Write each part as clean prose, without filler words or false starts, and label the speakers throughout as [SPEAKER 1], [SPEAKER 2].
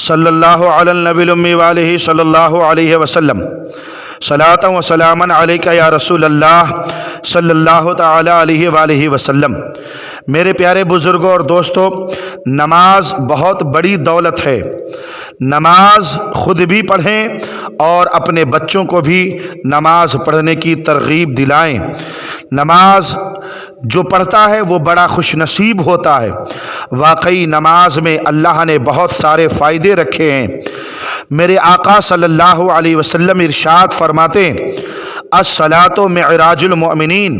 [SPEAKER 1] صلی اللہ علی النبی الامی والہ صلی اللہ علیہ وسلم صلاۃ و سلاما علیک یا رسول اللہ صلی اللہ تعالی علیہ وآلہ وسلم۔ میرے پیارے بزرگوں اور دوستوں، نماز بہت بڑی دولت ہے۔ نماز خود بھی پڑھیں اور اپنے بچوں کو بھی نماز پڑھنے کی ترغیب دلائیں۔ نماز جو پڑھتا ہے وہ بڑا خوش نصیب ہوتا ہے۔ واقعی نماز میں اللہ نے بہت سارے فائدے رکھے ہیں۔ میرے آقا صلی اللہ علیہ وسلم ارشاد فرماتے ہیں، الصلاۃ معراج المؤمنین،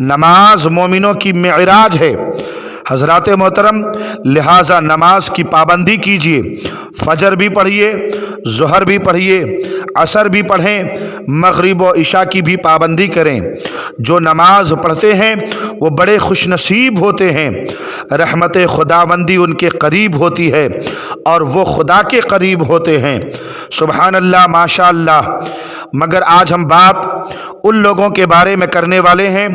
[SPEAKER 1] نماز مومنوں کی معراج ہے۔ حضرات محترم، لہٰذا نماز کی پابندی کیجیے۔ فجر بھی پڑھیے، ظہر بھی پڑھیے، عصر بھی پڑھیں، مغرب و عشاء کی بھی پابندی کریں۔ جو نماز پڑھتے ہیں وہ بڑے خوش نصیب ہوتے ہیں، رحمت خداوندی ان کے قریب ہوتی ہے اور وہ خدا کے قریب ہوتے ہیں۔ سبحان اللہ، ماشاء اللہ۔ مگر آج ہم بات ان لوگوں کے بارے میں کرنے والے ہیں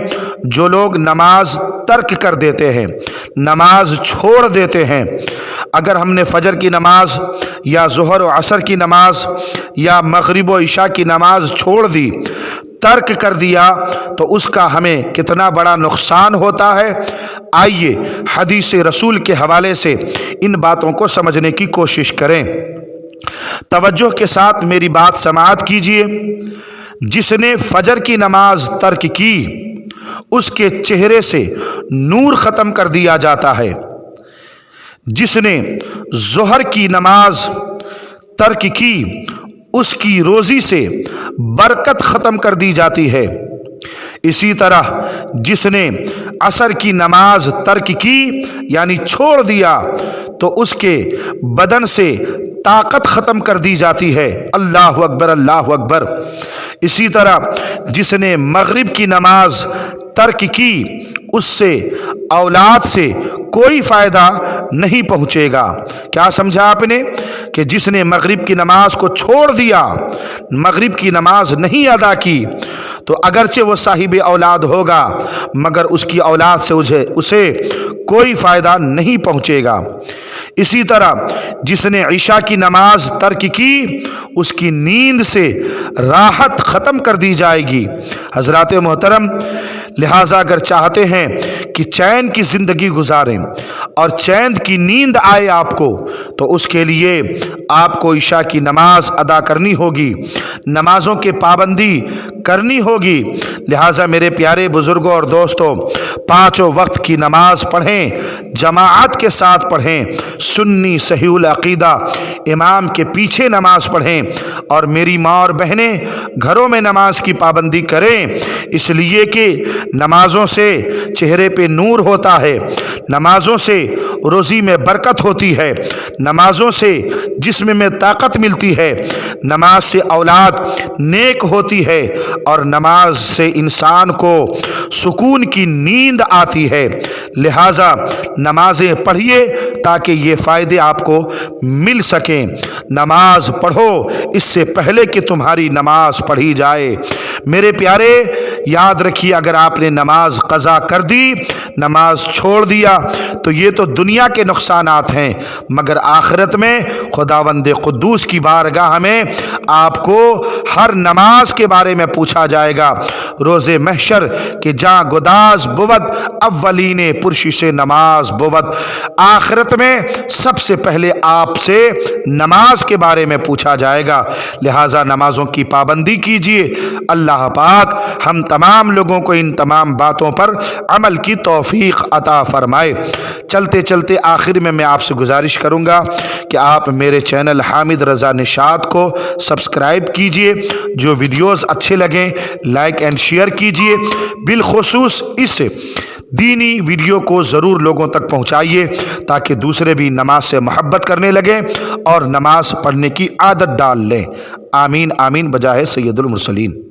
[SPEAKER 1] جو لوگ نماز ترک کر دیتے ہیں، نماز چھوڑ دیتے ہیں۔ اگر ہم نے فجر کی نماز یا ظہر و عصر کی نماز یا مغرب و عشاء کی نماز چھوڑ دی، ترک کر دیا، تو اس کا ہمیں کتنا بڑا نقصان ہوتا ہے۔ آئیے حدیث رسول کے حوالے سے ان باتوں کو سمجھنے کی کوشش کریں۔ توجہ کے ساتھ میری بات سماعت کیجیے۔ جس نے فجر کی نماز ترک کی، اس کے چہرے سے نور ختم کر دیا جاتا ہے۔ جس نے ظہر کی نماز ترک کی، اس کی روزی سے برکت ختم کر دی جاتی ہے۔ اسی طرح جس نے عصر کی نماز ترک کی یعنی چھوڑ دیا، تو اس کے بدن سے طاقت ختم کر دی جاتی ہے۔ اللہ اکبر، اللہ اکبر۔ اسی طرح جس نے مغرب کی نماز ترک کی، اس سے اولاد سے کوئی فائدہ نہیں پہنچے گا۔ کیا سمجھا آپ نے کہ جس نے مغرب کی نماز کو چھوڑ دیا، مغرب کی نماز نہیں ادا کی، تو اگرچہ وہ صاحب اولاد ہوگا مگر اس کی اولاد سے اسے کوئی فائدہ نہیں پہنچے گا۔ اسی طرح جس نے عشاء کی نماز ترک کی، اس کی نیند سے راحت ختم کر دی جائے گی۔ حضرات محترم، لہٰذا اگر چاہتے ہیں کہ چین کی زندگی گزاریں اور چین کی نیند آئے آپ کو، تو اس کے لیے آپ کو عشاء کی نماز ادا کرنی ہوگی، نمازوں کے پابندی کرنی ہوگی۔ لہٰذا میرے پیارے بزرگوں اور دوستوں، پانچوں وقت کی نماز پڑھیں، جماعت کے ساتھ پڑھیں، سنی صحیح العقیدہ امام کے پیچھے نماز پڑھیں، اور میری ماں اور بہنیں گھروں میں نماز کی پابندی کریں، اس لیے کہ نمازوں سے چہرے پہ نور ہوتا ہے، نمازوں سے روزی میں برکت ہوتی ہے، نمازوں سے جسم میں طاقت ملتی ہے، نماز سے اولاد نیک ہوتی ہے، اور نماز سے انسان کو سکون کی نیند آتی ہے۔ لہٰذا نمازیں پڑھیے تاکہ یہ فائدے آپ کو مل سکیں۔ نماز پڑھو اس سے پہلے کہ تمہاری نماز پڑھی جائے۔ میرے پیارے، یاد رکھیے، اگر آپ نے نماز قضا کر دی، نماز چھوڑ دیا، تو یہ تو دنیا کے نقصانات ہیں، مگر آخرت میں خداوند قدوس کی بارگاہ میں آپ کو ہر نماز کے بارے میں پوچھا جائے گا۔ روز محشر کہ جاں گداز بود، اولین پرشی سے نماز بود۔ آخرت میں سب سے پہلے آپ سے نماز کے بارے میں پوچھا جائے گا۔ لہٰذا نمازوں کی پابندی کیجیے۔ اللہ پاک ہم تمام لوگوں کو ان تمام باتوں پر عمل کی توفیق عطا فرمائے۔ چلتے چلتے آخر میں آپ سے گزارش کروں گا کہ آپ میرے چینل حامد رضا نشاط کو سبسکرائب کیجیے، جو ویڈیوز اچھے لگیں لائک اینڈ شیئر کیجیے، بالخصوص اس دینی ویڈیو کو ضرور لوگوں تک پہنچائیے تاکہ دوسرے بھی نماز سے محبت کرنے لگیں اور نماز پڑھنے کی عادت ڈال لیں۔ آمین آمین بجائے سید المرسلین۔